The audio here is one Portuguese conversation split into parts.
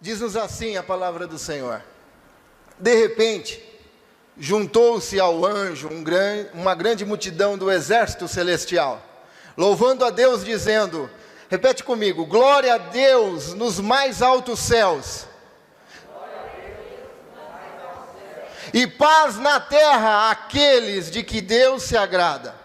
Diz-nos assim a palavra do Senhor: de repente, juntou-se ao anjo uma grande multidão do exército celestial, louvando a Deus, dizendo, repete comigo, glória a Deus nos mais altos céus, e paz na terra àqueles de que Deus se agrada.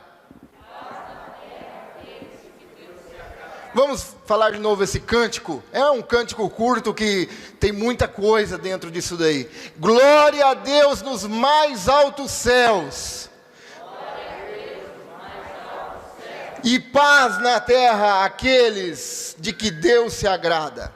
Vamos falar de novo esse cântico. É um cântico curto que tem muita coisa dentro disso daí. Glória a Deus nos mais altos céus. E paz na terra àqueles de que Deus se agrada.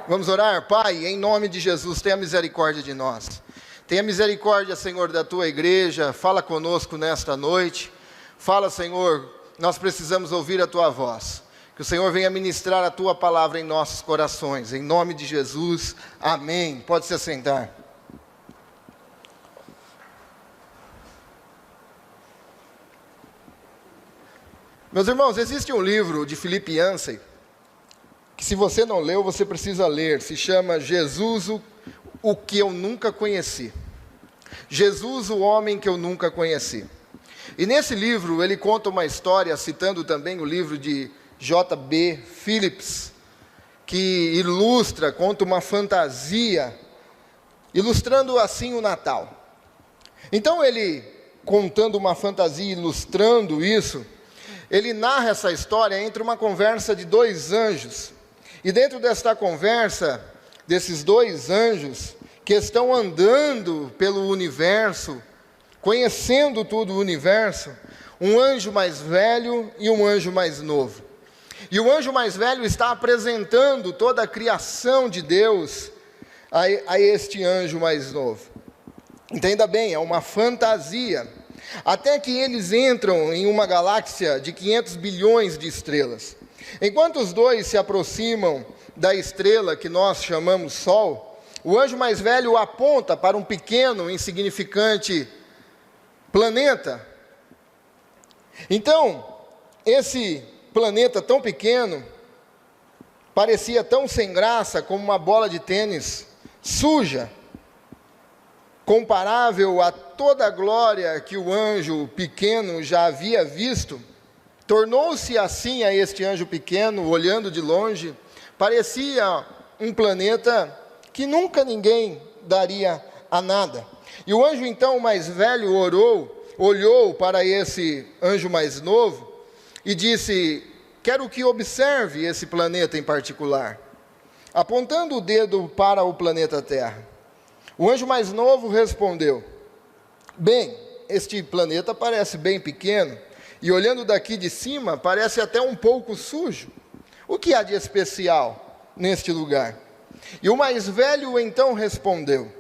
Vamos orar? Pai, em nome de Jesus, tenha misericórdia de nós. Tenha misericórdia, Senhor, da tua igreja. Fala conosco nesta noite. Fala, Senhor, nós precisamos ouvir a tua voz. Que o Senhor venha ministrar a tua palavra em nossos corações. Em nome de Jesus, amém. Pode se assentar. Meus irmãos, existe um livro de Philip Yancey, que se você não leu, você precisa ler. Se chama Jesus, o que eu nunca conheci. Jesus, o homem que eu nunca conheci. E nesse livro ele conta uma história, citando também o livro de J.B. Phillips, que conta uma fantasia, ilustrando assim o Natal. Então ele, contando uma fantasia, ilustrando isso, ele narra essa história entre uma conversa de dois anjos. E dentro desta conversa, desses dois anjos, que estão andando pelo universo, conhecendo todo o universo, um anjo mais velho e um anjo mais novo. E o anjo mais velho está apresentando toda a criação de Deus a este anjo mais novo. Entenda bem, é uma fantasia. Até que eles entram em uma galáxia de 500 bilhões de estrelas. Enquanto os dois se aproximam da estrela que nós chamamos Sol, o anjo mais velho aponta para um pequeno, insignificante planeta. Então, esse planeta tão pequeno parecia tão sem graça como uma bola de tênis suja, comparável a toda a glória que o anjo pequeno já havia visto. Tornou-se assim a este anjo pequeno, olhando de longe, parecia um planeta que nunca ninguém daria a nada. E o anjo então mais velho olhou para esse anjo mais novo e disse, quero que observe esse planeta em particular, apontando o dedo para o planeta Terra. O anjo mais novo respondeu, bem, este planeta parece bem pequeno, e olhando daqui de cima, parece até um pouco sujo. O que há de especial neste lugar? E o mais velho então respondeu,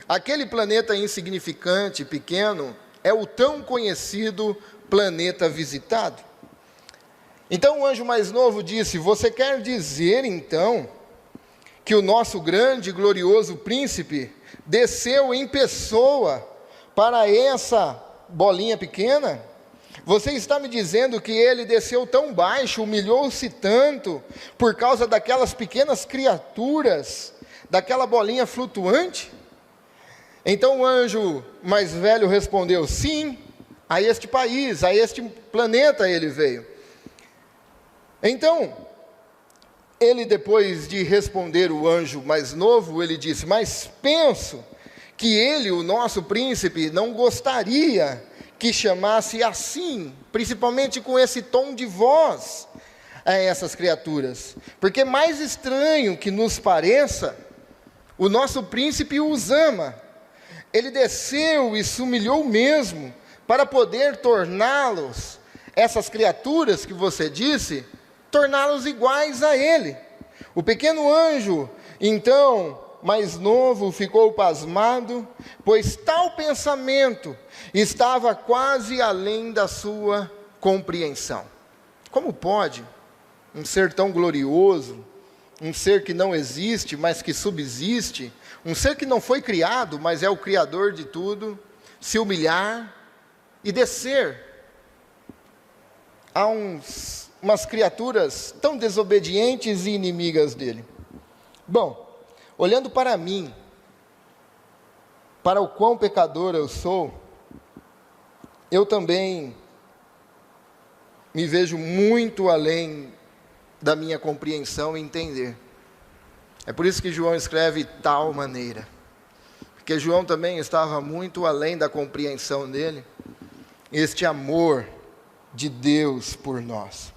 aquele planeta insignificante, pequeno, é o tão conhecido planeta visitado. Então o anjo mais novo disse, você quer dizer então, que o nosso grande e glorioso príncipe desceu em pessoa para essa bolinha pequena? Você está me dizendo que ele desceu tão baixo, humilhou-se tanto, por causa daquelas pequenas criaturas, daquela bolinha flutuante? Então o anjo mais velho respondeu, sim, a este país, a este planeta ele veio. Então, ele depois de responder o anjo mais novo, ele disse, mas penso que ele, o nosso príncipe, não gostaria que chamasse assim, principalmente com esse tom de voz, a essas criaturas. Porque mais estranho que nos pareça, o nosso príncipe os ama. Ele desceu e se humilhou mesmo, para poder torná-los, essas criaturas que você disse, torná-los iguais a ele. O pequeno anjo, então, mais novo, ficou pasmado, pois tal pensamento estava quase além da sua compreensão. Como pode um ser tão glorioso, um ser que não existe, mas que subsiste, um ser que não foi criado, mas é o Criador de tudo, se humilhar e descer a umas criaturas tão desobedientes e inimigas dele. Bom, olhando para mim, para o quão pecador eu sou, eu também me vejo muito além da minha compreensão e entender. É por isso que João escreve tal maneira, porque João também estava muito além da compreensão dele, este amor de Deus por nós.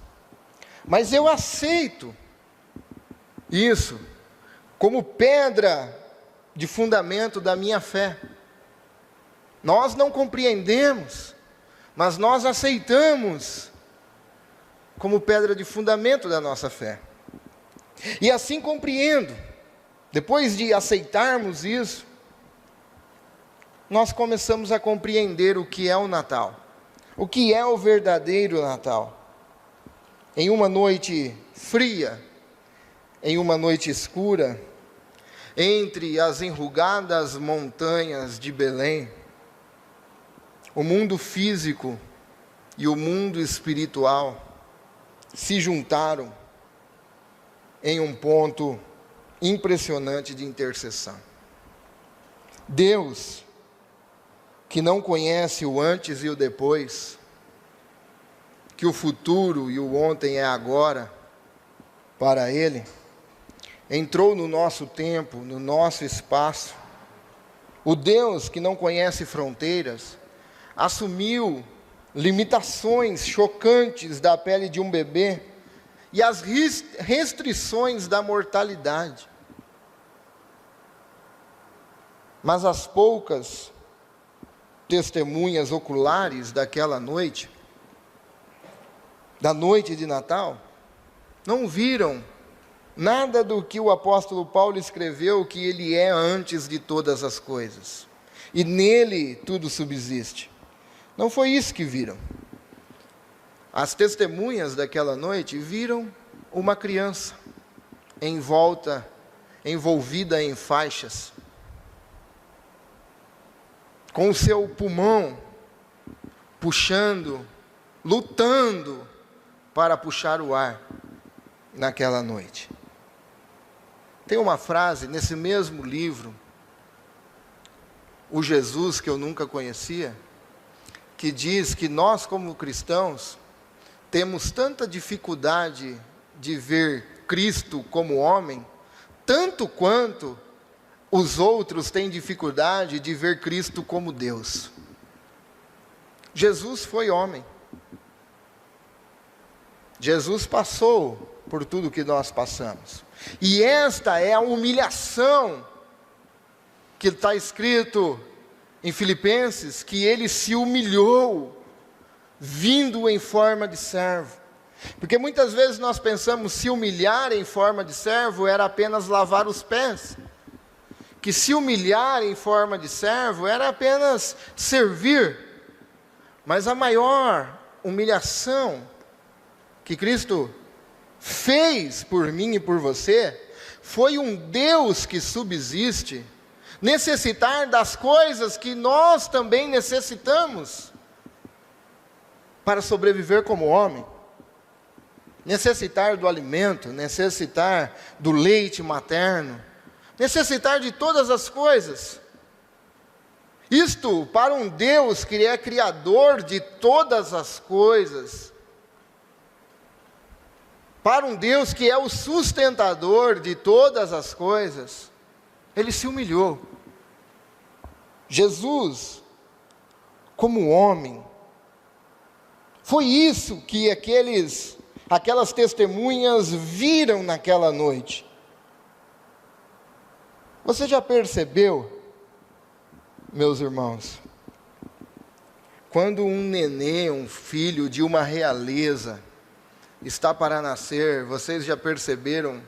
Mas eu aceito isso como pedra de fundamento da minha fé. Nós não compreendemos, mas nós aceitamos como pedra de fundamento da nossa fé. E assim compreendo, depois de aceitarmos isso, nós começamos a compreender o que é o Natal, o que é o verdadeiro Natal. Em uma noite fria, em uma noite escura, entre as enrugadas montanhas de Belém, o mundo físico e o mundo espiritual se juntaram em um ponto impressionante de interseção. Deus, que não conhece o antes e o depois, que o futuro e o ontem é agora para Ele, entrou no nosso tempo, no nosso espaço. O Deus que não conhece fronteiras, assumiu limitações chocantes da pele de um bebê e as restrições da mortalidade. Mas as poucas testemunhas oculares daquela noite, da noite de Natal, não viram nada do que o apóstolo Paulo escreveu, que ele é antes de todas as coisas, e nele tudo subsiste. Não foi isso que viram. As testemunhas daquela noite viram uma criança envolvida em faixas, com o seu pulmão puxando, lutando para puxar o ar naquela noite. Tem uma frase nesse mesmo livro, O Jesus que eu nunca conhecia, que diz que nós, como cristãos, temos tanta dificuldade de ver Cristo como homem, tanto quanto os outros têm dificuldade de ver Cristo como Deus. Jesus foi homem. Jesus passou por tudo que nós passamos. E esta é a humilhação que está escrito em Filipenses, que ele se humilhou, vindo em forma de servo. Porque muitas vezes nós pensamos se humilhar em forma de servo era apenas lavar os pés. Que se humilhar em forma de servo era apenas servir. Mas a maior humilhação que Cristo fez por mim e por você, foi um Deus que subsiste, necessitar das coisas que nós também necessitamos, para sobreviver como homem. Necessitar do alimento, necessitar do leite materno, necessitar de todas as coisas. Isto para um Deus que é criador de todas as coisas, para um Deus que é o sustentador de todas as coisas, ele se humilhou. Jesus, como homem, foi isso que aquelas testemunhas viram naquela noite. Você já percebeu, meus irmãos, quando um nenê, um filho de uma realeza, está para nascer, vocês já perceberam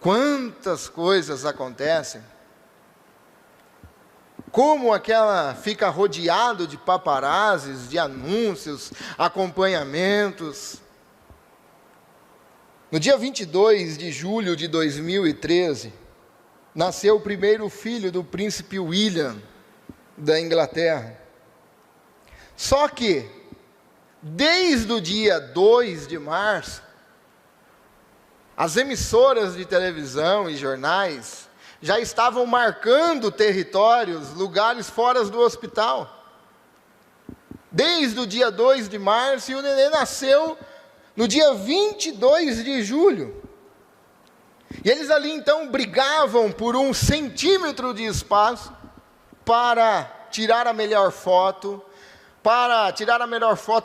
quantas coisas acontecem? Como aquela fica rodeado de paparazzis, de anúncios, acompanhamentos. No dia 22 de julho de 2013, nasceu o primeiro filho do príncipe William, da Inglaterra. Só que, desde o dia 2 de março, as emissoras de televisão e jornais já estavam marcando territórios, lugares fora do hospital. Desde o dia 2 de março, e o neném nasceu no dia 22 de julho. E eles ali então brigavam por 1 centímetro de espaço para tirar a melhor foto,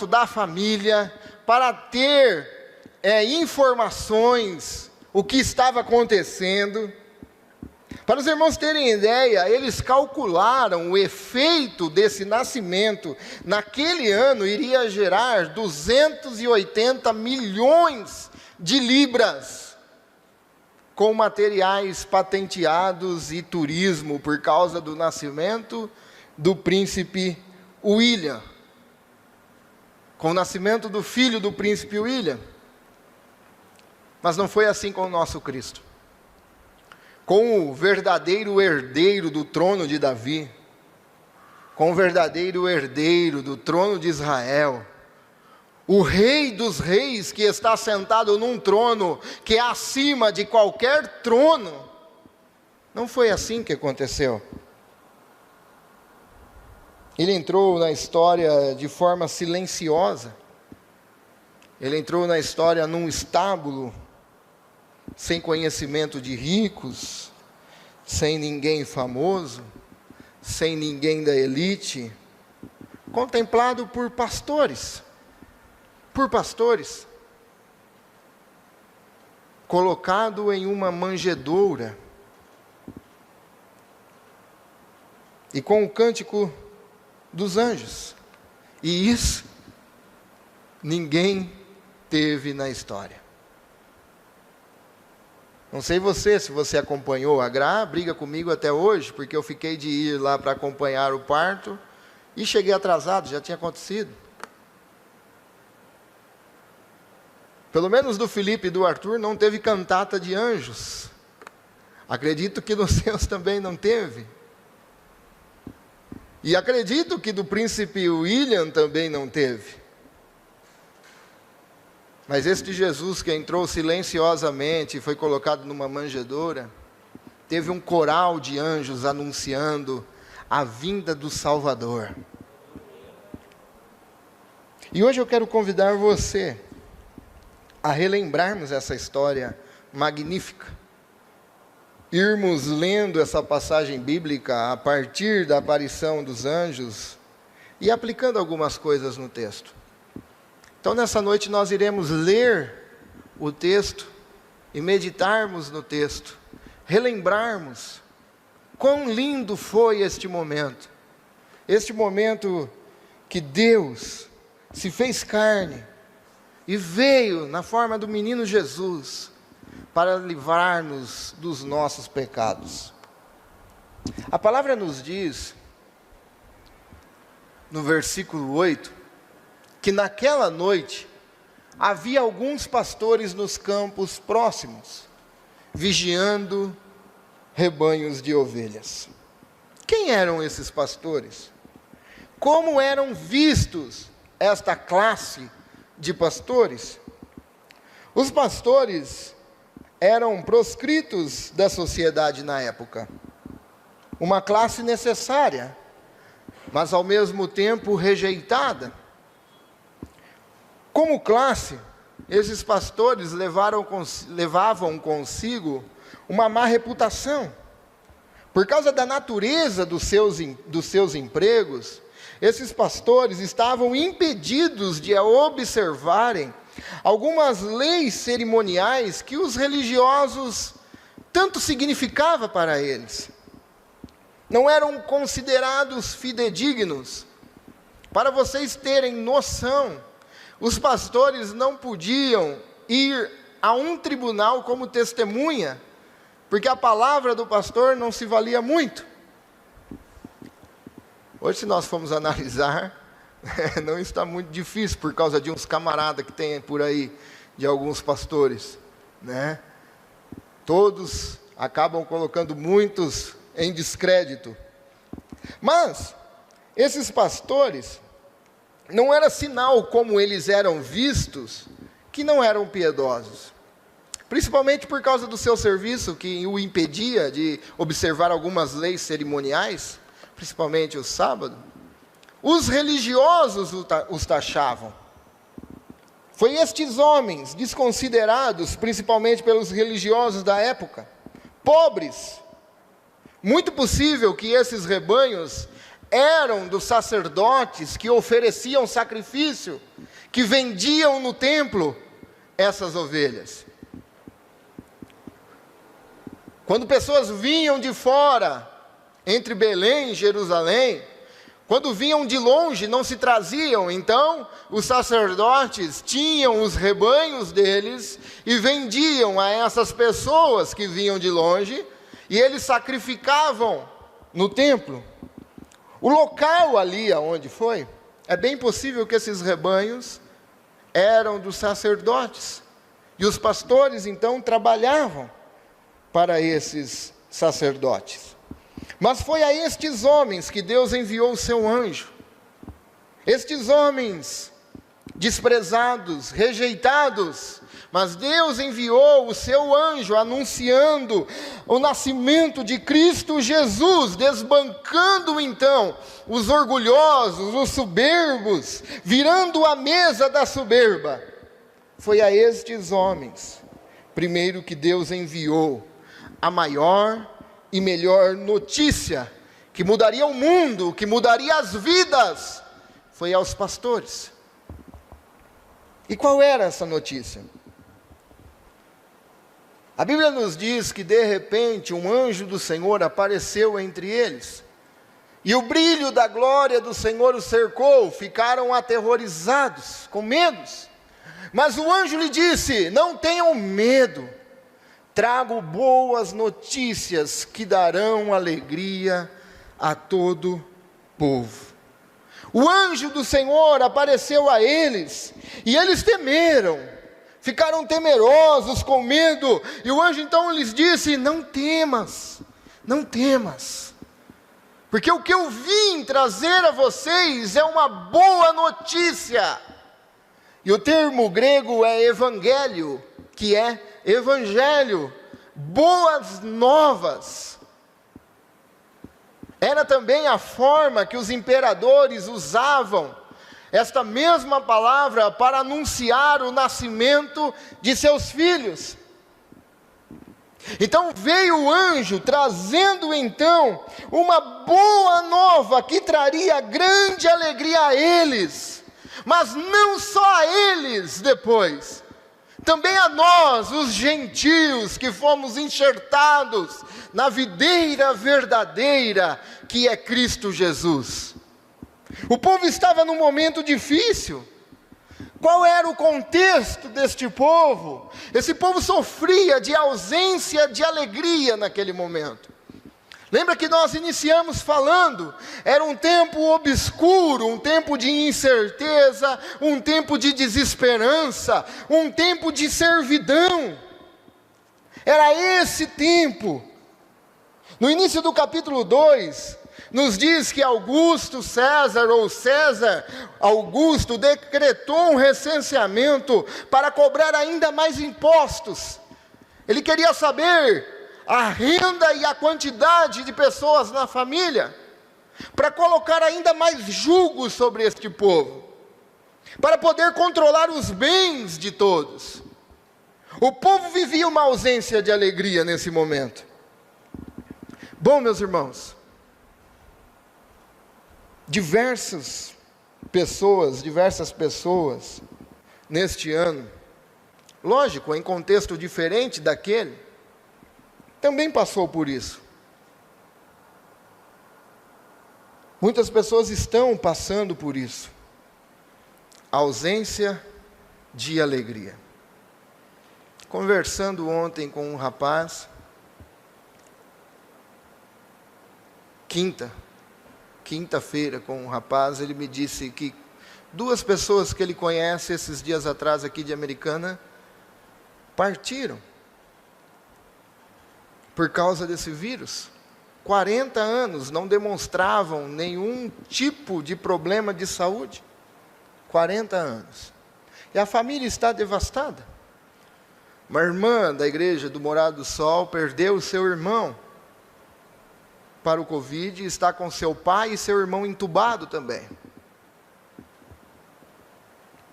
da família, para ter informações, o que estava acontecendo. Para os irmãos terem ideia, eles calcularam o efeito desse nascimento naquele ano iria gerar 280 milhões de libras, com materiais patenteados e turismo, por causa do nascimento do príncipe William, com o nascimento do filho do príncipe William. Mas não foi assim com o nosso Cristo. Com o verdadeiro herdeiro do trono de Davi, com o verdadeiro herdeiro do trono de Israel, o Rei dos Reis, que está sentado num trono que é acima de qualquer trono. Não foi assim que aconteceu. Ele entrou na história de forma silenciosa. Ele entrou na história num estábulo, sem conhecimento de ricos, sem ninguém famoso, sem ninguém da elite, contemplado por pastores, colocado em uma manjedoura, e com o cântico dos anjos. E isso ninguém teve na história. Não sei se você acompanhou. A Gra briga comigo até hoje, porque eu fiquei de ir lá para acompanhar o parto, e cheguei atrasado, já tinha acontecido. Pelo menos do Felipe e do Arthur não teve cantata de anjos. Acredito que nos seus também não teve. E acredito que do príncipe William também não teve. Mas este Jesus que entrou silenciosamente e foi colocado numa manjedoura, teve um coral de anjos anunciando a vinda do Salvador. E hoje eu quero convidar você a relembrarmos essa história magnífica, irmos lendo essa passagem bíblica a partir da aparição dos anjos e aplicando algumas coisas no texto. Então, nessa noite nós iremos ler o texto e meditarmos no texto, relembrarmos quão lindo foi este momento que Deus se fez carne e veio na forma do menino Jesus para livrar-nos dos nossos pecados. A palavra nos diz, no versículo 8, que naquela noite havia alguns pastores nos campos próximos, vigiando rebanhos de ovelhas. Quem eram esses pastores? Como eram vistos esta classe de pastores? Os pastores eram proscritos da sociedade na época, uma classe necessária, mas ao mesmo tempo rejeitada. Como classe, esses pastores levavam consigo uma má reputação. Por causa da natureza dos seus empregos, esses pastores estavam impedidos de observarem algumas leis cerimoniais que os religiosos tanto significava para eles. Não eram considerados fidedignos. Para vocês terem noção, os pastores não podiam ir a um tribunal como testemunha, porque a palavra do pastor não se valia muito. Hoje, se nós formos analisar, não está muito difícil, por causa de uns camaradas que tem por aí, de alguns pastores, né? Todos acabam colocando muitos em descrédito. Mas esses pastores não era sinal como eles eram vistos, que não eram piedosos. Principalmente por causa do seu serviço, que o impedia de observar algumas leis cerimoniais, principalmente o sábado. Os religiosos os taxavam. Foi estes homens, desconsiderados, principalmente pelos religiosos da época, pobres. Muito possível que esses rebanhos eram dos sacerdotes que ofereciam sacrifício, que vendiam no templo essas ovelhas. Quando pessoas vinham de fora, entre Belém e Jerusalém, quando vinham de longe, não se traziam, então os sacerdotes tinham os rebanhos deles e vendiam a essas pessoas que vinham de longe, e eles sacrificavam no templo. O local ali aonde foi, é bem possível que esses rebanhos eram dos sacerdotes, e os pastores então trabalhavam para esses sacerdotes. Mas foi a estes homens que Deus enviou o seu anjo. Estes homens desprezados, rejeitados, mas Deus enviou o seu anjo anunciando o nascimento de Cristo Jesus, desbancando então os orgulhosos, os soberbos, virando a mesa da soberba. Foi a estes homens, primeiro, que Deus enviou a maior e melhor notícia, que mudaria o mundo, que mudaria as vidas, foi aos pastores. E qual era essa notícia? A Bíblia nos diz que de repente um anjo do Senhor apareceu entre eles, e o brilho da glória do Senhor os cercou, ficaram aterrorizados, com medos. Mas o anjo lhe disse: não tenham medo, trago boas notícias que darão alegria a todo povo. O anjo do Senhor apareceu a eles, e eles temeram, ficaram temerosos, com medo, e o anjo então lhes disse: não temas, não temas, porque o que eu vim trazer a vocês é uma boa notícia. E o termo grego é evangelho, que é evangelho, boas novas. Era também a forma que os imperadores usavam esta mesma palavra para anunciar o nascimento de seus filhos. Então veio o anjo trazendo então uma boa nova que traria grande alegria a eles, mas não só a eles depois, também a nós, os gentios, que fomos enxertados na videira verdadeira, que é Cristo Jesus. O povo estava num momento difícil. Qual era o contexto deste povo? Esse povo sofria de ausência de alegria naquele momento. Lembra que nós iniciamos falando, era um tempo obscuro, um tempo de incerteza, um tempo de desesperança, um tempo de servidão. Era esse tempo. No início do capítulo 2, nos diz que Augusto César, ou César Augusto, decretou um recenseamento para cobrar ainda mais impostos. Ele queria saber a renda e a quantidade de pessoas na família, para colocar ainda mais jugo sobre este povo, para poder controlar os bens de todos. O povo vivia uma ausência de alegria nesse momento. Bom, meus irmãos, diversas pessoas neste ano, lógico, em contexto diferente daquele, também passou por isso. Muitas pessoas estão passando por isso. Ausência de alegria. Conversando ontem com um rapaz, quinta-feira com um rapaz, ele me disse que 2 pessoas que ele conhece esses dias atrás aqui de Americana partiram por causa desse vírus. 40 anos, não demonstravam nenhum tipo de problema de saúde. 40 anos. E a família está devastada. Uma irmã da igreja do Morado do Sol perdeu o seu irmão para o Covid e está com seu pai e seu irmão entubado também.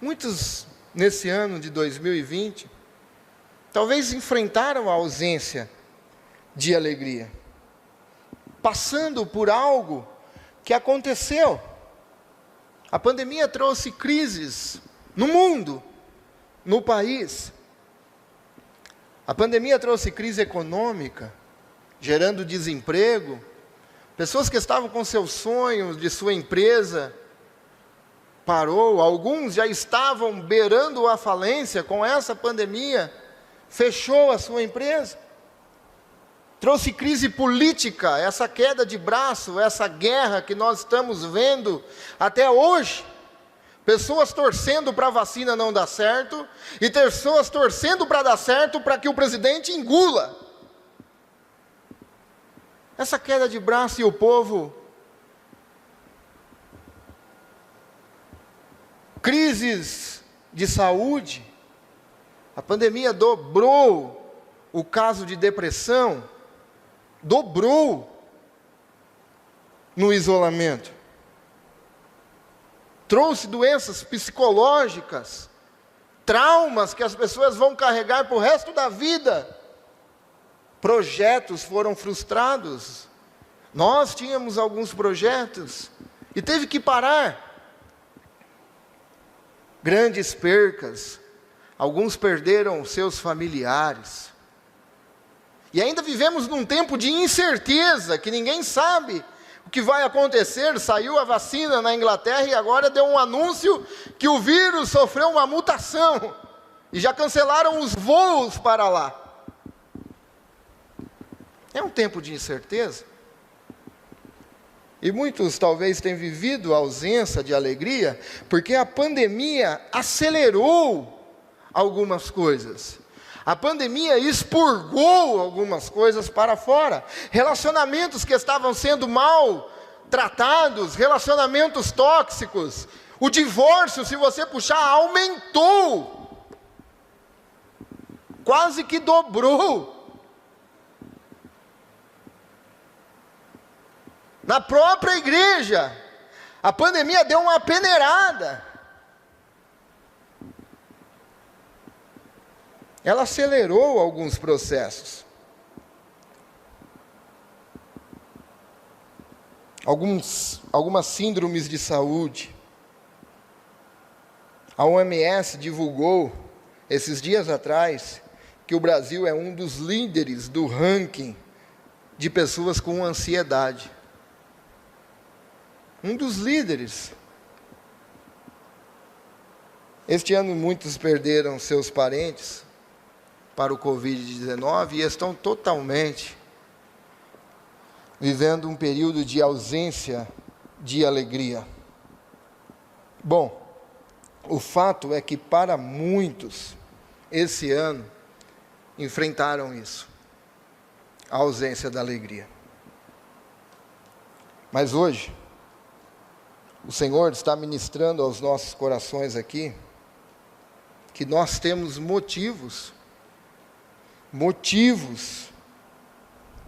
Muitos, nesse ano de 2020, talvez enfrentaram a ausência de alegria, passando por algo que aconteceu. A pandemia trouxe crises no mundo, no país. A pandemia trouxe crise econômica, gerando desemprego. Pessoas que estavam com seus sonhos de sua empresa parou, alguns já estavam beirando a falência com essa pandemia, fechou a sua empresa. Trouxe crise política, essa queda de braço, essa guerra que nós estamos vendo até hoje. Pessoas torcendo para a vacina não dar certo, e pessoas torcendo para dar certo para que o presidente engula. Essa queda de braço e o povo. Crises de saúde. A pandemia dobrou o caso de depressão, dobrou no isolamento. Trouxe doenças psicológicas, traumas que as pessoas vão carregar para o resto da vida. Projetos foram frustrados. Nós tínhamos alguns projetos e teve que parar. Grandes percas. Alguns perderam seus familiares. E ainda vivemos num tempo de incerteza, que ninguém sabe o que vai acontecer. Saiu a vacina na Inglaterra e agora deu um anúncio que o vírus sofreu uma mutação. E já cancelaram os voos para lá. É um tempo de incerteza. E muitos talvez tenham vivido a ausência de alegria, porque a pandemia acelerou algumas coisas. A pandemia expurgou algumas coisas para fora. Relacionamentos que estavam sendo mal tratados, relacionamentos tóxicos. O divórcio, se você puxar, aumentou. Quase que dobrou. Na própria igreja, a pandemia deu uma peneirada. Ela acelerou alguns processos. Algumas síndromes de saúde. A OMS divulgou, esses dias atrás, que o Brasil é um dos líderes do ranking de pessoas com ansiedade. Um dos líderes. Este ano muitos perderam seus parentes para o Covid-19 e estão totalmente vivendo um período de ausência de alegria. Bom, o fato é que para muitos, esse ano, enfrentaram isso, a ausência da alegria. Mas hoje, o Senhor está ministrando aos nossos corações aqui, que nós temos motivos,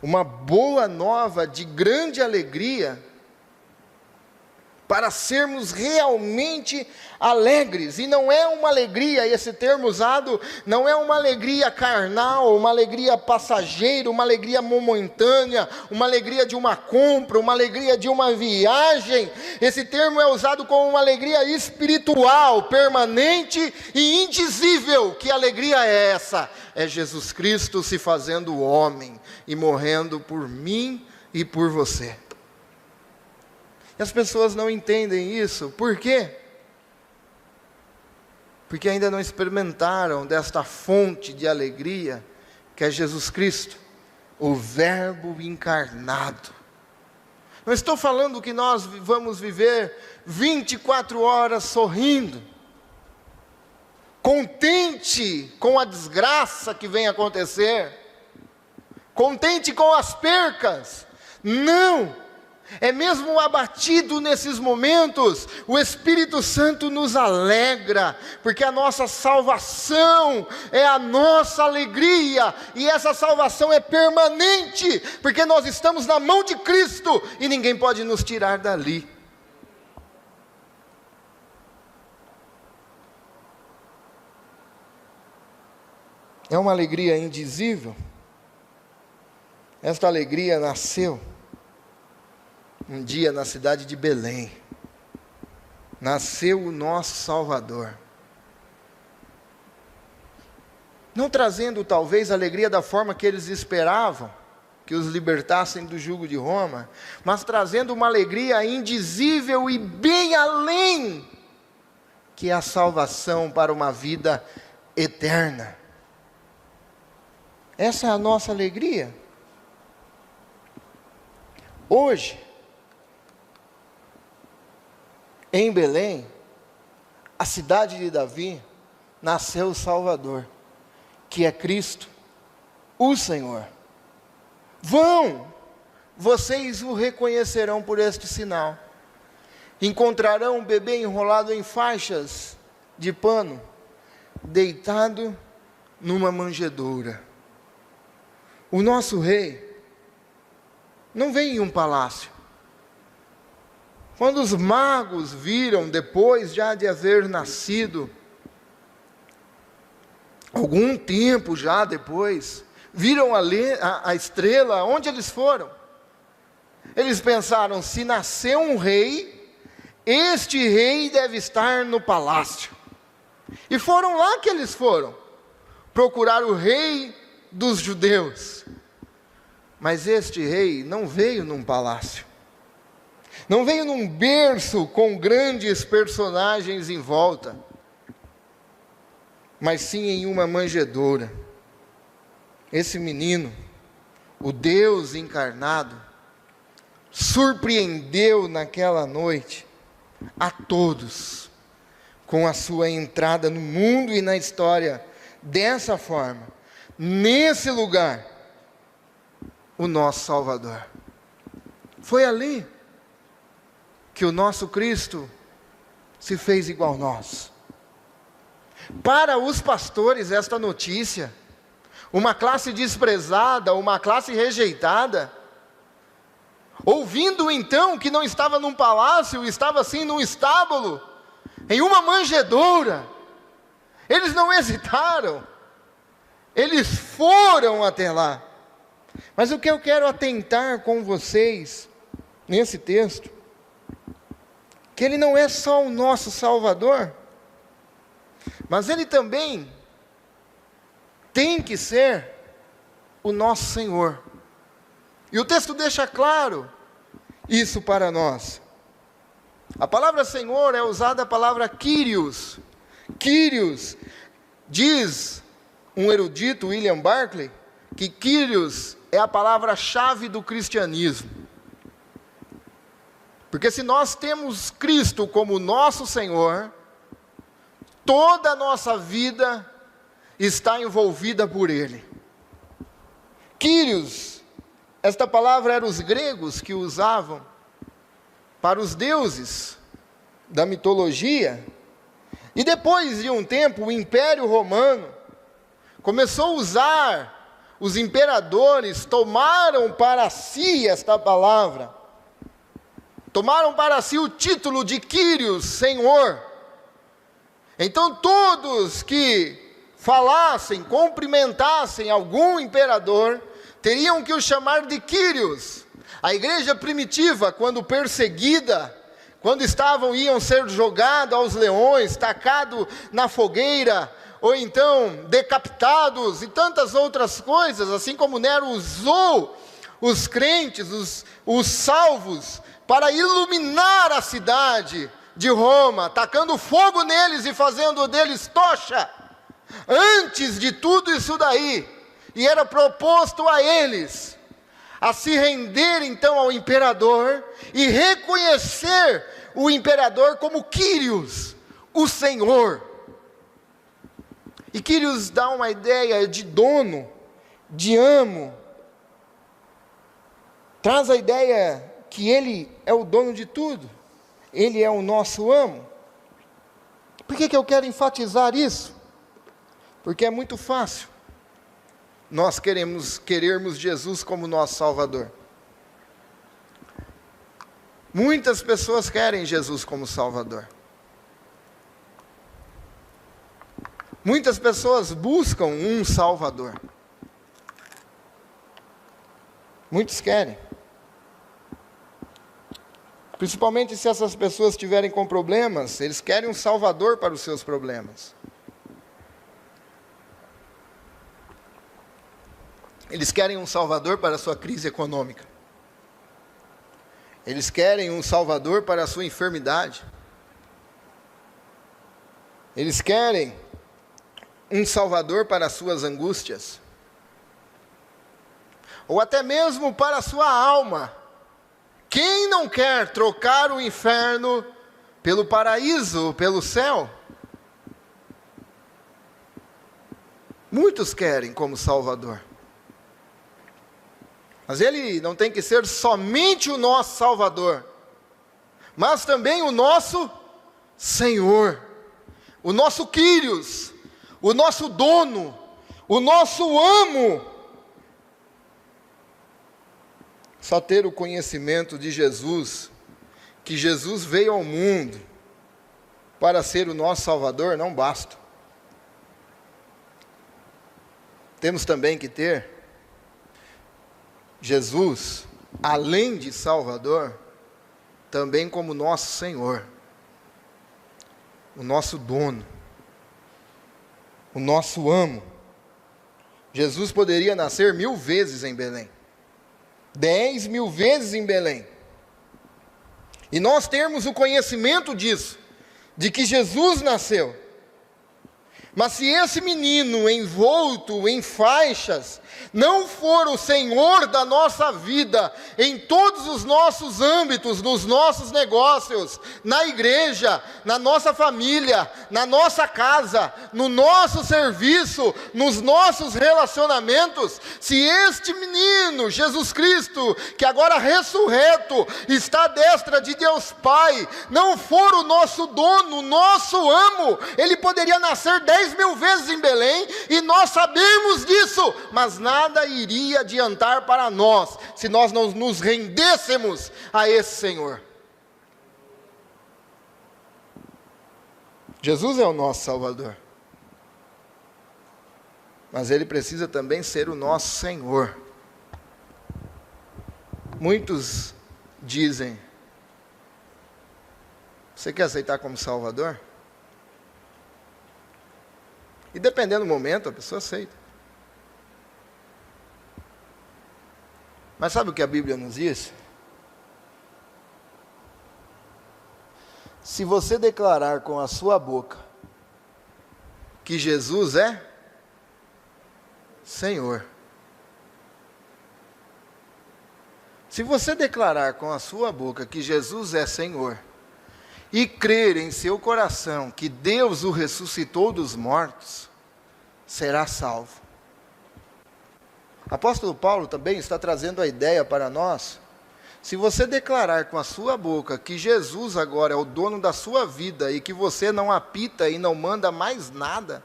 uma boa nova de grande alegria, para sermos realmente alegres. E não é uma alegria, esse termo usado, não é uma alegria carnal, uma alegria passageira, uma alegria momentânea, uma alegria de uma compra, uma alegria de uma viagem. Esse termo é usado como uma alegria espiritual, permanente e indizível. Que alegria é essa? É Jesus Cristo se fazendo homem e morrendo por mim e por você. E as pessoas não entendem isso. Por quê? Porque ainda não experimentaram desta fonte de alegria, que é Jesus Cristo, o Verbo encarnado. Não estou falando que nós vamos viver 24 horas sorrindo, contente com a desgraça que vem acontecer, contente com as percas. Não! é mesmo abatido nesses momentos, o Espírito Santo nos alegra, porque a nossa salvação é a nossa alegria, e essa salvação é permanente, porque nós estamos na mão de Cristo, e ninguém pode nos tirar dali. É uma alegria indizível. Esta alegria nasceu um dia na cidade de Belém. Nasceu o nosso Salvador. Não trazendo talvez a alegria da forma que eles esperavam, que os libertassem do jugo de Roma, mas trazendo uma alegria indizível e bem além, que é a salvação para uma vida eterna. Essa é a nossa alegria. Hoje, em Belém, a cidade de Davi, nasceu o Salvador, que é Cristo, o Senhor. Vão, vocês o reconhecerão por este sinal. Encontrarão um bebê enrolado em faixas de pano, deitado numa manjedoura. O nosso rei não veio em um palácio. Quando os magos viram, depois já de haver nascido, algum tempo já depois, viram a estrela, onde eles foram? Eles pensaram, se nasceu um rei, este rei deve estar no palácio. E foram lá que eles foram, procurar o rei dos judeus. Mas este rei não veio num palácio, não veio num berço com grandes personagens em volta, mas sim em uma manjedoura. Esse menino, o Deus encarnado, surpreendeu naquela noite a todos, com a sua entrada no mundo e na história, dessa forma, nesse lugar, o nosso Salvador. Foi ali que o nosso Cristo se fez igual a nós. Para os pastores, esta notícia, uma classe desprezada, uma classe rejeitada, ouvindo então que não estava num palácio, estava sim num estábulo, em uma manjedoura, eles não hesitaram, eles foram até lá. Mas o que eu quero atentar com vocês, nesse texto, que ele não é só o nosso Salvador, mas ele também tem que ser o nosso Senhor. E o texto deixa claro isso para nós. A palavra Senhor é usada a palavra Kyrios. Kyrios, diz um erudito, William Barclay, que Kyrios é a palavra-chave do cristianismo. Porque se nós temos Cristo como nosso Senhor, toda a nossa vida está envolvida por Ele. Kyrios, esta palavra eram os gregos que usavam para os deuses da mitologia. E depois de um tempo, o Império Romano começou a usar, os imperadores tomaram para si esta palavra, tomaram para si o título de Kyrios, Senhor. Então todos que falassem, cumprimentassem algum imperador, teriam que o chamar de Kyrios. A igreja primitiva, quando perseguida, quando iam ser jogados aos leões, tacados na fogueira, ou então decapitados, e tantas outras coisas, assim como Nero usou os crentes, os salvos, para iluminar a cidade de Roma, tacando fogo neles e fazendo deles tocha. Antes de tudo isso daí, e era proposto a eles a se render então ao imperador e reconhecer o imperador como Kyrios, o Senhor. E Kyrios dá uma ideia de dono, de amo, traz a ideia que Ele é o dono de tudo, Ele é o nosso amo. Por que eu quero enfatizar isso? Porque é muito fácil nós querermos Jesus como nosso Salvador. Muitas pessoas querem Jesus como Salvador. Muitas pessoas buscam um Salvador. Muitos querem. Principalmente se essas pessoas estiverem com problemas, eles querem um Salvador para os seus problemas. Eles querem um Salvador para a sua crise econômica. Eles querem um Salvador para a sua enfermidade. Eles querem um Salvador para as suas angústias. Ou até mesmo para a sua alma. Quem não quer trocar o inferno pelo paraíso, pelo céu? Muitos querem como Salvador. Mas Ele não tem que ser somente o nosso Salvador, mas também o nosso Senhor, o nosso Quírios, o nosso dono, o nosso amo. Só ter o conhecimento de Jesus, que Jesus veio ao mundo para ser o nosso Salvador, não basta. Temos também que ter Jesus, além de Salvador, também como nosso Senhor, o nosso dono, o nosso amo. Jesus poderia nascer 1000 vezes em Belém, 10.000 vezes em Belém, e nós termos o conhecimento disso, de que Jesus nasceu. Mas se esse menino envolto em faixas não for o Senhor da nossa vida, em todos os nossos âmbitos, nos nossos negócios, na igreja, na nossa família, na nossa casa, no nosso serviço, nos nossos relacionamentos, se este menino, Jesus Cristo, que agora ressurreto, está à destra de Deus Pai, não for o nosso dono, o nosso amo, ele poderia nascer 10.000 vezes em Belém, e nós sabemos disso, mas nada iria adiantar para nós, se nós não nos rendêssemos a esse Senhor. Jesus é o nosso Salvador, mas Ele precisa também ser o nosso Senhor. Muitos dizem: você quer aceitar como Salvador? E dependendo do momento, a pessoa aceita. Mas sabe o que a Bíblia nos diz? Se você declarar com a sua boca que Jesus é Senhor, se você declarar com a sua boca que Jesus é Senhor, e crer em seu coração que Deus o ressuscitou dos mortos, será salvo. O apóstolo Paulo também está trazendo a ideia para nós. Se você declarar com a sua boca que Jesus agora é o dono da sua vida, e que você não apita e não manda mais nada,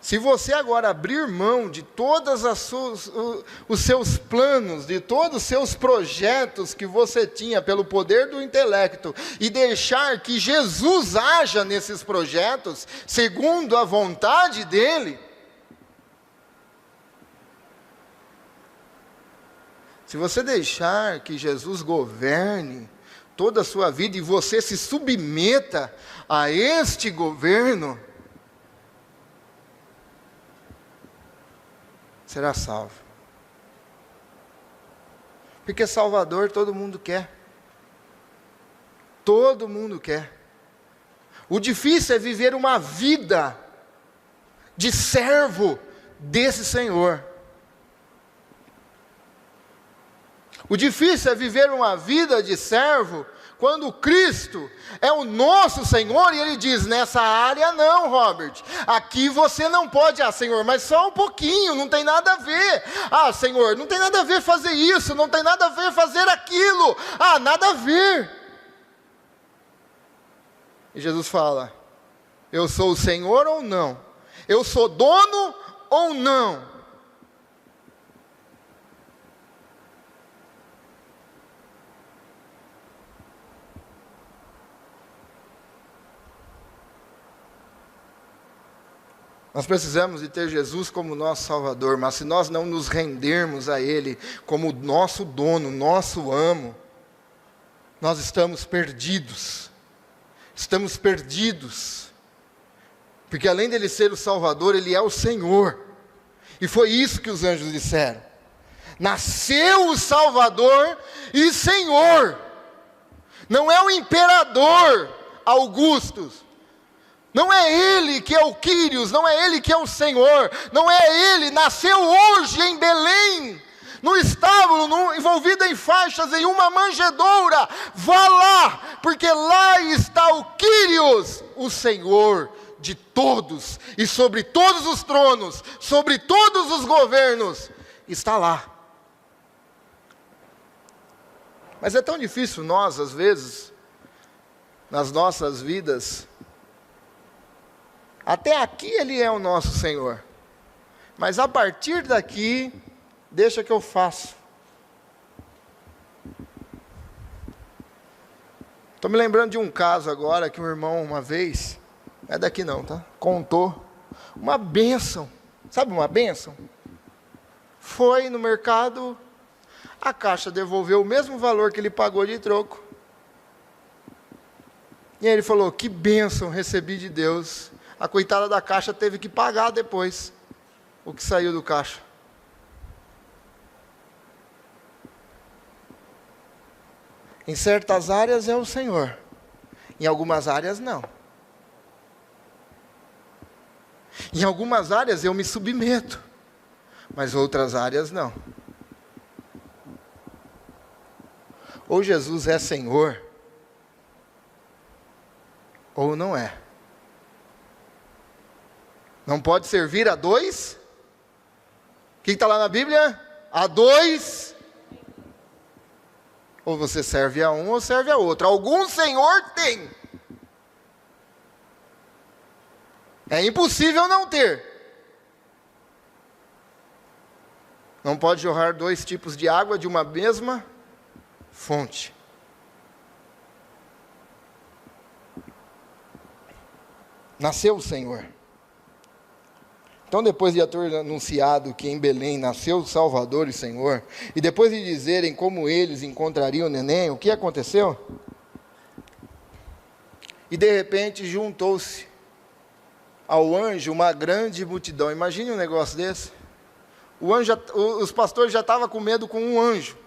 se você agora abrir mão de todos os seus planos, de todos os seus projetos que você tinha pelo poder do intelecto, e deixar que Jesus haja nesses projetos, segundo a vontade dEle, se você deixar que Jesus governe toda a sua vida, e você se submeta a este governo, será salvo. Porque Salvador todo mundo quer. Todo mundo quer. O difícil é viver uma vida de servo desse Senhor. O difícil é viver uma vida de servo quando Cristo é o nosso Senhor, e Ele diz, nessa área não, Robert, aqui você não pode, Senhor, mas só um pouquinho, não tem nada a ver, Senhor, não tem nada a ver fazer isso, não tem nada a ver fazer aquilo, nada a ver. E Jesus fala, eu sou o Senhor ou não? Eu sou dono ou não? Nós precisamos de ter Jesus como nosso Salvador, mas se nós não nos rendermos a Ele como nosso dono, nosso amo, nós estamos perdidos. Estamos perdidos. Porque além dele ser o Salvador, Ele é o Senhor. E foi isso que os anjos disseram. Nasceu o Salvador e Senhor. Não é o imperador Augustus. Não é Ele que é o Quírios, não é Ele que é o Senhor, não é Ele, nasceu hoje em Belém, no estábulo, envolvido em faixas, em uma manjedoura. Vá lá, porque lá está o Quírios, o Senhor de todos, e sobre todos os tronos, sobre todos os governos, está lá. Mas é tão difícil nós, às vezes, nas nossas vidas, até aqui Ele é o nosso Senhor, mas a partir daqui, deixa que eu faço. Estou me lembrando de um caso agora, que um irmão uma vez, não é daqui não, tá? Contou, uma bênção, sabe uma bênção? Foi no mercado, a Caixa devolveu o mesmo valor que ele pagou de troco. E aí ele falou, que bênção recebi de Deus. A coitada da Caixa teve que pagar depois o que saiu do caixa. Em certas áreas é o Senhor, em algumas áreas não. Em algumas áreas eu me submeto, mas outras áreas não. Ou Jesus é Senhor, ou não é. Não pode servir a dois. O que está lá na Bíblia? A dois. Ou você serve a um ou serve a outro. Algum Senhor tem. É impossível não ter. Não pode jorrar dois tipos de água de uma mesma fonte. Nasceu o Senhor. Então, depois de ter anunciado que em Belém nasceu o Salvador e Senhor, e depois de dizerem como eles encontrariam o neném, o que aconteceu? E de repente juntou-se ao anjo uma grande multidão. Imagine um negócio desse. Os pastores já estavam com medo com um anjo.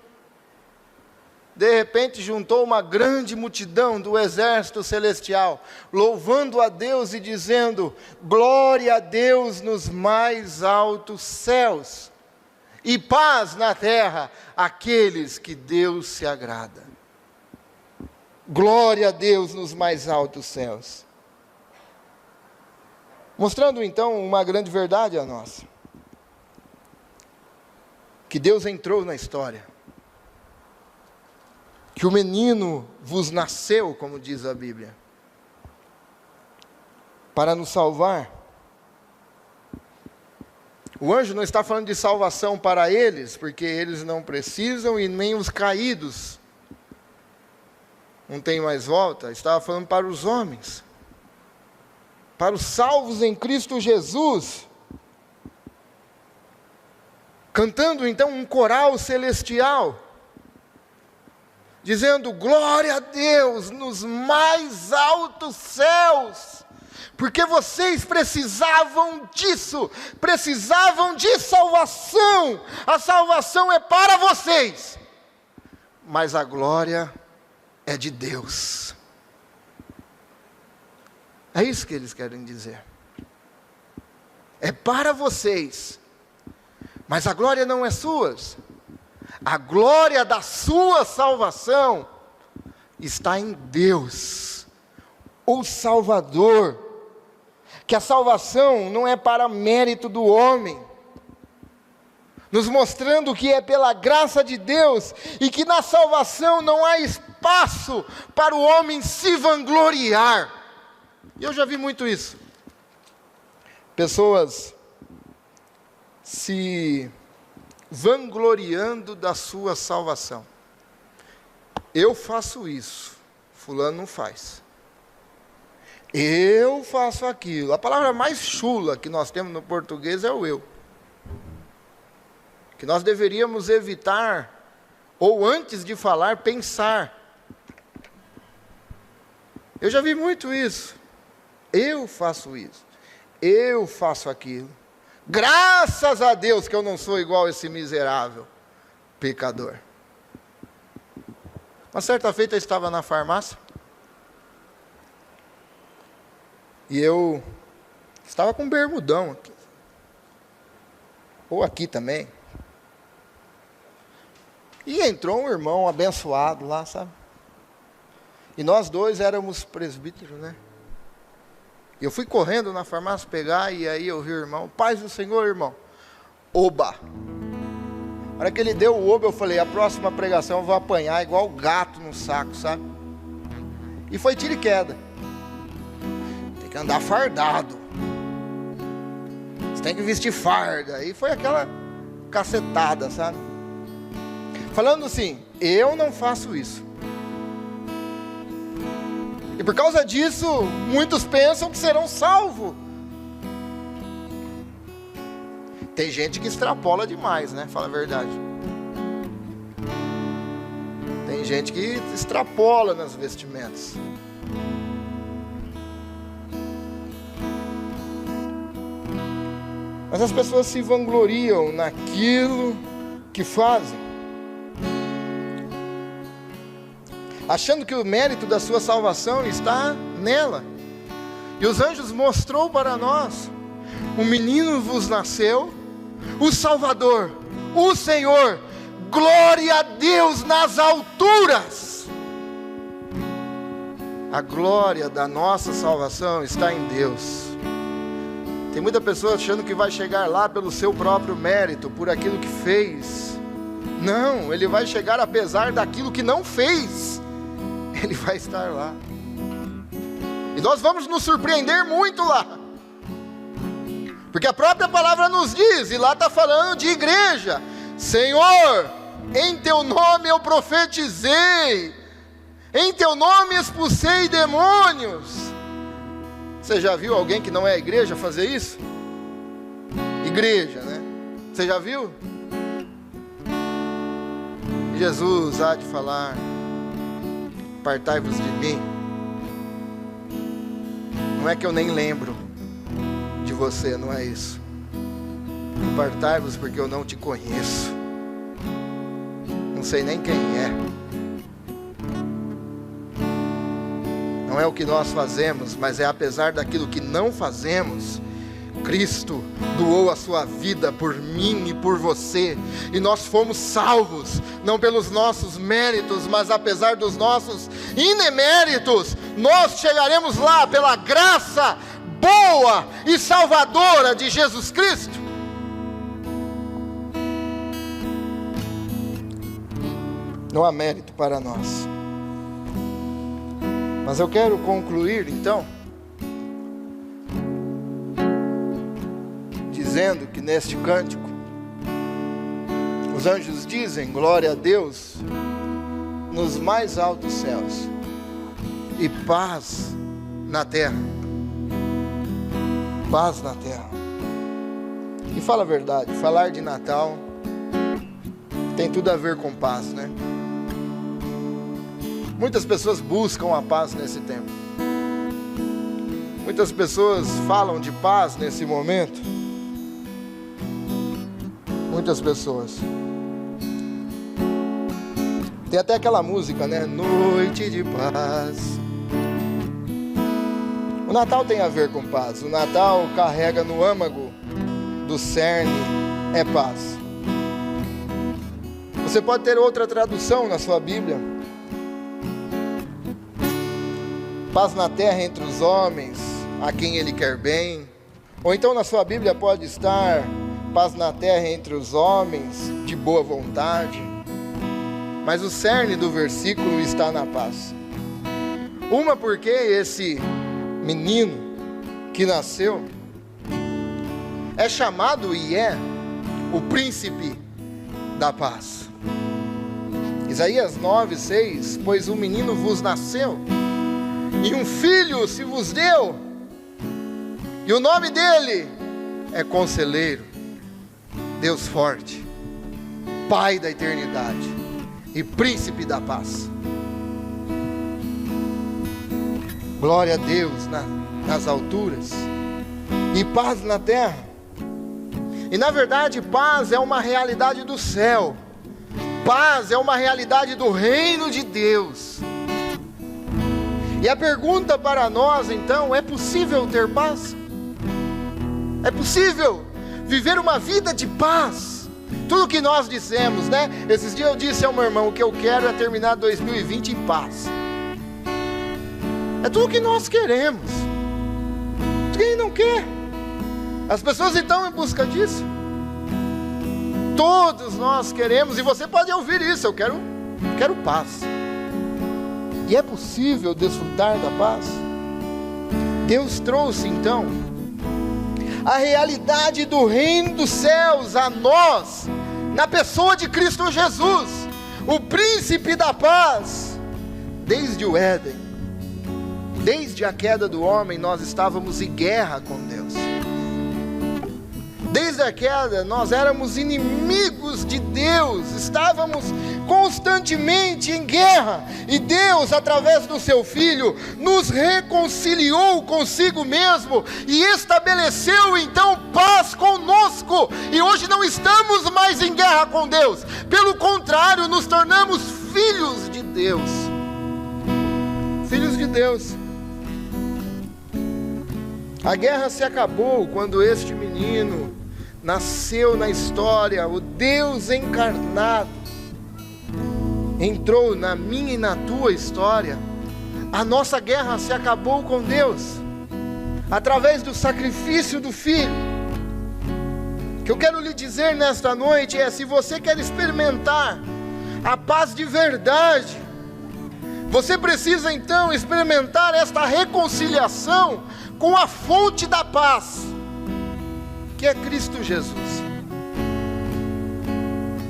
De repente juntou uma grande multidão do exército celestial, louvando a Deus e dizendo, glória a Deus nos mais altos céus, e paz na terra, àqueles que Deus se agrada. Glória a Deus nos mais altos céus. Mostrando então uma grande verdade a nós, que Deus entrou na história, que o menino vos nasceu, como diz a Bíblia, para nos salvar. O anjo não está falando de salvação para eles, porque eles não precisam, e nem os caídos não tem mais volta. Estava falando para os homens, para os salvos em Cristo Jesus, cantando então um coral celestial, dizendo, glória a Deus nos mais altos céus, porque vocês precisavam disso, precisavam de salvação, a salvação é para vocês, mas a glória é de Deus. É isso que eles querem dizer. É para vocês, mas a glória não é sua. A glória da sua salvação está em Deus, o Salvador. Que a salvação não é para mérito do homem, nos mostrando que é pela graça de Deus, e que na salvação não há espaço para o homem se vangloriar. E eu já vi muito isso. Pessoas se vangloriando da sua salvação. Eu faço isso, fulano não faz. Eu faço aquilo. A palavra mais chula que nós temos no português é o eu. Que nós deveríamos evitar, ou antes de falar, pensar. Eu já vi muito isso. Eu faço isso. Eu faço aquilo. Graças a Deus que eu não sou igual a esse miserável pecador. Uma certa feita eu estava na farmácia. E eu estava com um bermudão aqui. Ou aqui também. E entrou um irmão abençoado lá, sabe? E nós dois éramos presbíteros, né? E eu fui correndo na farmácia pegar, e aí eu vi o irmão, paz do Senhor, irmão. Oba! Na hora que ele deu o oba, eu falei, a próxima pregação eu vou apanhar igual gato no saco, sabe? E foi tiro e queda. Tem que andar fardado. Você tem que vestir farda. E foi aquela cacetada, sabe? Falando assim, eu não faço isso. E por causa disso, muitos pensam que serão salvos. Tem gente que extrapola demais, né? Fala a verdade. Tem gente que extrapola nas vestimentas. Mas as pessoas se vangloriam naquilo que fazem, achando que o mérito da sua salvação está nela. E os anjos mostrou para nós: um menino vos nasceu, o Salvador, o Senhor. Glória a Deus nas alturas. A glória da nossa salvação está em Deus. Tem muita pessoa achando que vai chegar lá pelo seu próprio mérito, por aquilo que fez. Não, ele vai chegar apesar daquilo que não fez. Ele vai estar lá. E nós vamos nos surpreender muito lá. Porque a própria palavra nos diz, e lá está falando de igreja: Senhor, em teu nome eu profetizei, em teu nome expulsei demônios. Você já viu alguém que não é igreja fazer isso? Igreja, né? Você já viu? Jesus há de falar: apartai-vos de mim. Não é que eu nem lembro de você, não é isso. Apartai-vos porque eu não te conheço. Não sei nem quem é. Não é o que nós fazemos, mas é apesar daquilo que não fazemos. Cristo doou a sua vida por mim e por você, e nós fomos salvos, não pelos nossos méritos, mas apesar dos nossos ineméritos. Nós chegaremos lá pela graça boa e salvadora de Jesus Cristo. Não há mérito para nós. Mas eu quero concluir então dizendo que neste cântico os anjos dizem glória a Deus nos mais altos céus e paz na terra. Paz na terra. E fala a verdade, falar de Natal tem tudo a ver com paz, né? Muitas pessoas buscam a paz nesse tempo. Muitas pessoas falam de paz nesse momento. Muitas pessoas. Tem até aquela música, né? Noite de paz. O Natal tem a ver com paz. O Natal carrega no âmago do cerne é paz. Você pode ter outra tradução na sua Bíblia. paz na terra entre os homens, a quem Ele quer bem. Ou então na sua Bíblia pode estar paz na terra entre os homens, de boa vontade. Mas o cerne do versículo está na paz. Uma, porque esse menino que nasceu é chamado e é o príncipe da paz. Isaías 9:6, pois um menino vos nasceu, e um filho se vos deu, e o nome dele é Conselheiro, Deus forte, Pai da eternidade e Príncipe da paz. Glória a Deus nas alturas e paz na terra. E na verdade, paz é uma realidade do céu. Paz é uma realidade do reino de Deus. E a pergunta para nós então, é possível ter paz? É possível viver uma vida de paz? Tudo que nós dissemos, né? Esses dias eu disse ao meu irmão, o que eu quero é terminar 2020 em paz. É tudo que nós queremos. Quem não quer? As pessoas estão em busca disso. Todos nós queremos, e você pode ouvir isso, eu quero paz. E é possível desfrutar da paz? Deus trouxe então a realidade do reino dos céus a nós, na pessoa de Cristo Jesus, o príncipe da paz. Desde o Éden, desde a queda do homem, nós estávamos em guerra com Deus. Desde a queda, nós éramos inimigos de Deus, estávamos constantemente em guerra, e Deus, através do seu Filho, nos reconciliou consigo mesmo, e estabeleceu então paz conosco, e hoje não estamos mais em guerra com Deus, pelo contrário, nos tornamos filhos de Deus. Filhos de Deus. A guerra se acabou quando este menino nasceu na história, o Deus encarnado entrou na minha e na tua história. A nossa guerra se acabou com Deus, através do sacrifício do Filho. O que eu quero lhe dizer nesta noite é, se você quer experimentar a paz de verdade, você precisa então experimentar esta reconciliação com a fonte da paz, que é Cristo Jesus.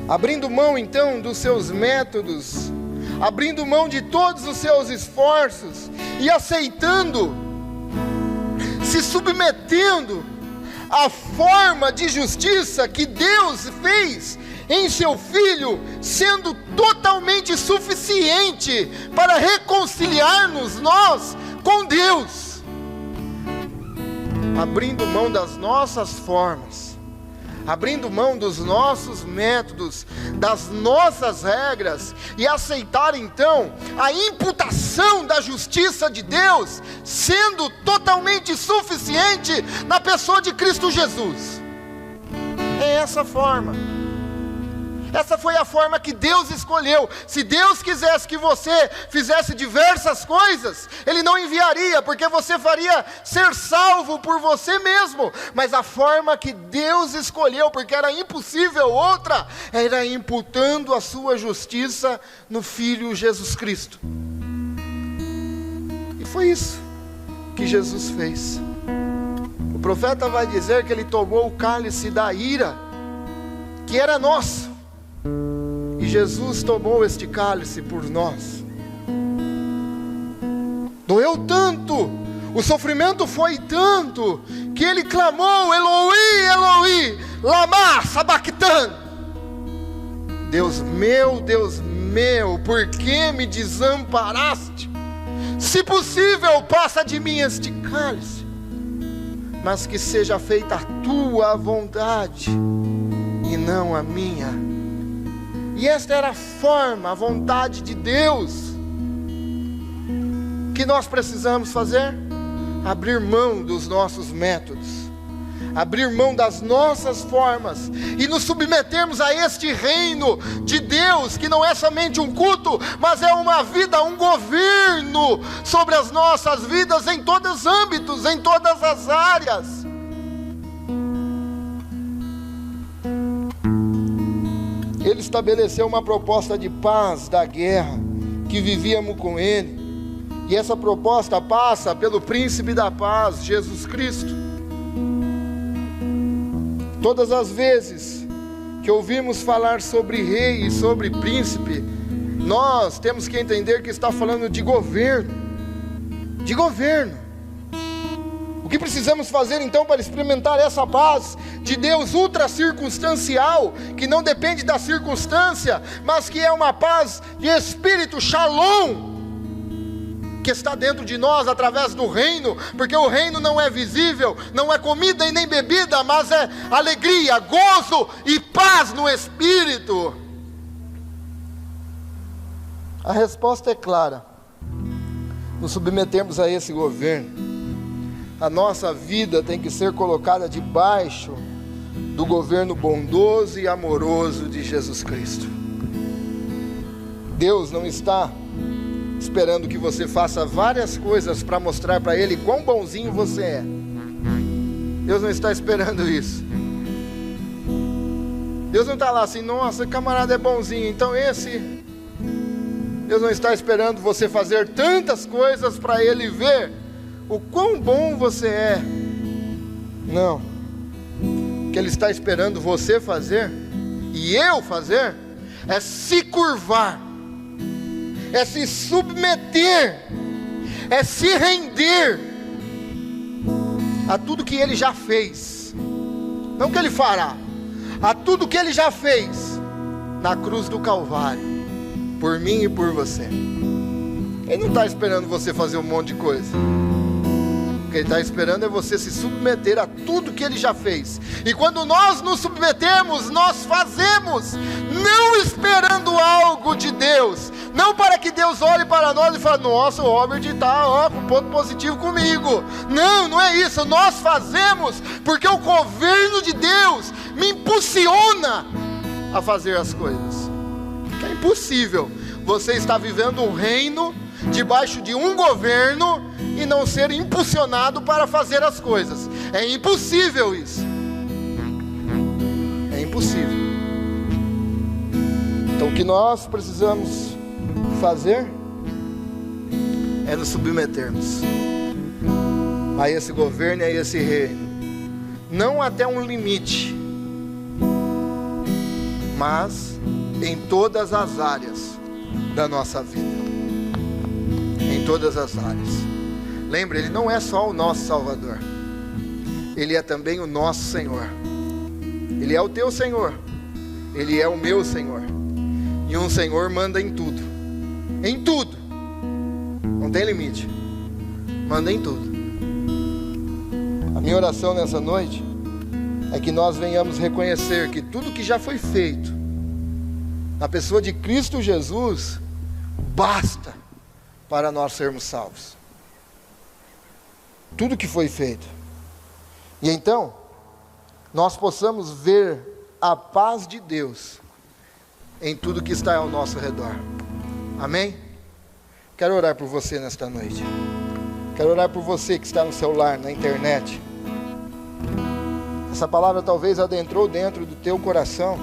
Abrindo mão então dos seus métodos, abrindo mão de todos os seus esforços e aceitando, se submetendo à forma de justiça que Deus fez em seu Filho, sendo totalmente suficiente para reconciliar-nos nós com Deus. Abrindo mão das nossas formas, abrindo mão dos nossos métodos, das nossas regras, e aceitar então a imputação da justiça de Deus, sendo totalmente suficiente na pessoa de Cristo Jesus. É essa forma. Essa foi a forma que Deus escolheu. Se Deus quisesse que você fizesse diversas coisas, Ele não enviaria, porque você faria ser salvo por você mesmo. Mas a forma que Deus escolheu, porque era impossível outra, era imputando a sua justiça no Filho Jesus Cristo. E foi isso que Jesus fez. O profeta vai dizer que Ele tomou o cálice da ira, que era nosso, e Jesus tomou este cálice por nós. Doeu tanto, o sofrimento foi tanto, que Ele clamou: Eloi, Eloi, lama sabachthani. Deus meu, por que me desamparaste? Se possível, passa de mim este cálice, mas que seja feita a tua vontade e não a minha. E esta era a forma, a vontade de Deus. Que nós precisamos fazer? Abrir mão dos nossos métodos, abrir mão das nossas formas e nos submetermos a este reino de Deus, que não é somente um culto, mas é uma vida, um governo sobre as nossas vidas em todos os âmbitos, em todas as áreas. Ele estabeleceu uma proposta de paz da guerra que vivíamos com Ele, e essa proposta passa pelo príncipe da paz, Jesus Cristo. Todas as vezes que ouvimos falar sobre rei e sobre príncipe, nós temos que entender que está falando de governo. De governo. O que precisamos fazer então para experimentar essa paz de Deus ultra circunstancial, que não depende da circunstância, mas que é uma paz de espírito, shalom, que está dentro de nós através do reino, porque o reino não é visível, não é comida e nem bebida, mas é alegria, gozo e paz no espírito. A resposta é clara: nos submetermos a esse governo. A nossa vida tem que ser colocada debaixo do governo bondoso e amoroso de Jesus Cristo. Deus não está esperando que você faça várias coisas para mostrar para Ele quão bonzinho você é. Deus não está esperando isso. Deus não está lá assim, nossa, camarada é bonzinho, então esse... Deus não está esperando você fazer tantas coisas para Ele ver o quão bom você é. Não. O que Ele está esperando você fazer, e eu fazer, é se curvar, é se submeter, é se render a tudo que Ele já fez, não que Ele fará, a tudo que Ele já fez na cruz do Calvário, por mim e por você. Ele não está esperando você fazer um monte de coisa. O que Ele está esperando é você se submeter a tudo que Ele já fez. E quando nós nos submetemos, nós fazemos, não esperando algo de Deus, não para que Deus olhe para nós e fale, nossa, o Robert está com ponto positivo comigo. Não, não é isso. Nós fazemos porque o governo de Deus me impulsiona a fazer as coisas. Que é impossível você estar vivendo um reino debaixo de um governo e não ser impulsionado para fazer as coisas. É impossível isso. É impossível. Então o que nós precisamos fazer é nos submetermos a esse governo e a esse reino, não até um limite, mas em todas as áreas da nossa vida. Em todas as áreas. Lembre, Ele não é só o nosso Salvador, Ele é também o nosso Senhor. Ele é o teu Senhor, Ele é o meu Senhor. E um Senhor manda em tudo. Em tudo. Não tem limite. Manda em tudo. A minha oração nessa noite é que nós venhamos reconhecer que tudo que já foi feito na pessoa de Cristo Jesus basta para nós sermos salvos. Tudo que foi feito. E então nós possamos ver a paz de Deus em tudo que está ao nosso redor. Amém? Quero orar por você nesta noite. Quero orar por você que está no celular, na internet. Essa palavra talvez adentrou dentro do teu coração.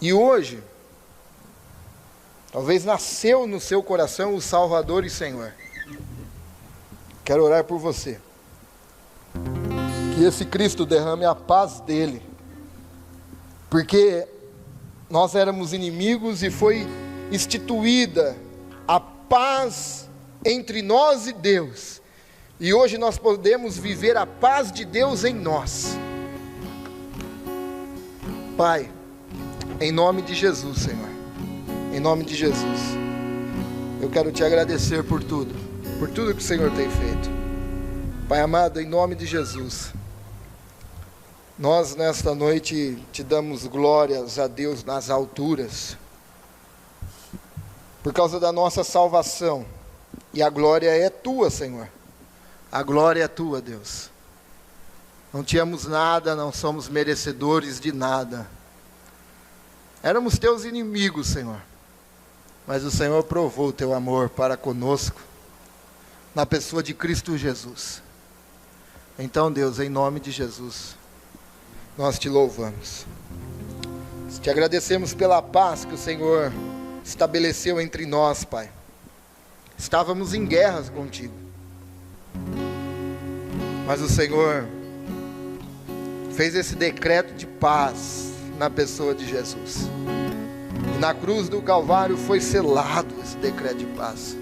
E hoje, talvez nasceu no seu coração o Salvador e Senhor. Quero orar por você. Que esse Cristo derrame a paz dele. Porque nós éramos inimigos e foi instituída a paz entre nós e Deus. E hoje nós podemos viver a paz de Deus em nós. Pai, em nome de Jesus, Senhor, em nome de Jesus, eu quero te agradecer por tudo que o Senhor tem feito. Pai amado, em nome de Jesus, nós nesta noite te damos glórias a Deus nas alturas, por causa da nossa salvação, e a glória é tua, Senhor, A glória é tua, Deus. Não tínhamos nada, não somos merecedores de nada. Éramos teus inimigos, Senhor. Mas o Senhor provou o teu amor para conosco, na pessoa de Cristo Jesus. Então, Deus, em nome de Jesus, nós te louvamos. Te agradecemos pela paz que o Senhor estabeleceu entre nós, Pai. Estávamos em guerras contigo, mas o Senhor fez esse decreto de paz na pessoa de Jesus. E na cruz do Calvário foi selado esse decreto de paz.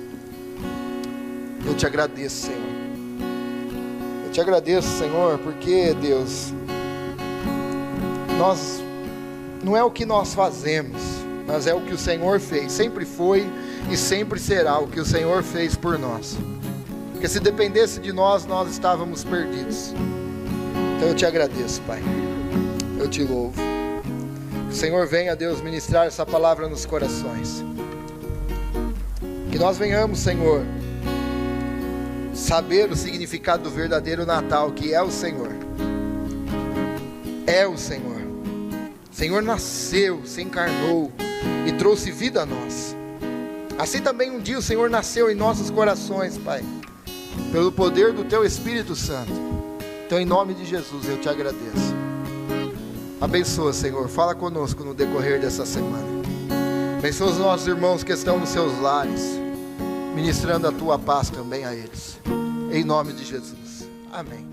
Eu te agradeço, Senhor. Eu te agradeço, Senhor, porque, Deus, não é o que nós fazemos, mas é o que o Senhor fez. Sempre foi e sempre será o que o Senhor fez por nós. Porque se dependesse de nós, nós estávamos perdidos. Então eu te agradeço, Pai. Eu te louvo. Que o Senhor venha, Deus, ministrar essa palavra nos corações. Que nós venhamos, Senhor, saber o significado do verdadeiro Natal, que é o Senhor. É o Senhor. O Senhor nasceu, se encarnou e trouxe vida a nós. Assim também um dia o Senhor nasceu em nossos corações, Pai, pelo poder do Teu Espírito Santo. Então, em nome de Jesus, eu te agradeço. Abençoa, Senhor, fala conosco no decorrer dessa semana. Abençoa os nossos irmãos que estão nos seus lares, ministrando a Tua paz também a eles. Em nome de Jesus. Amém.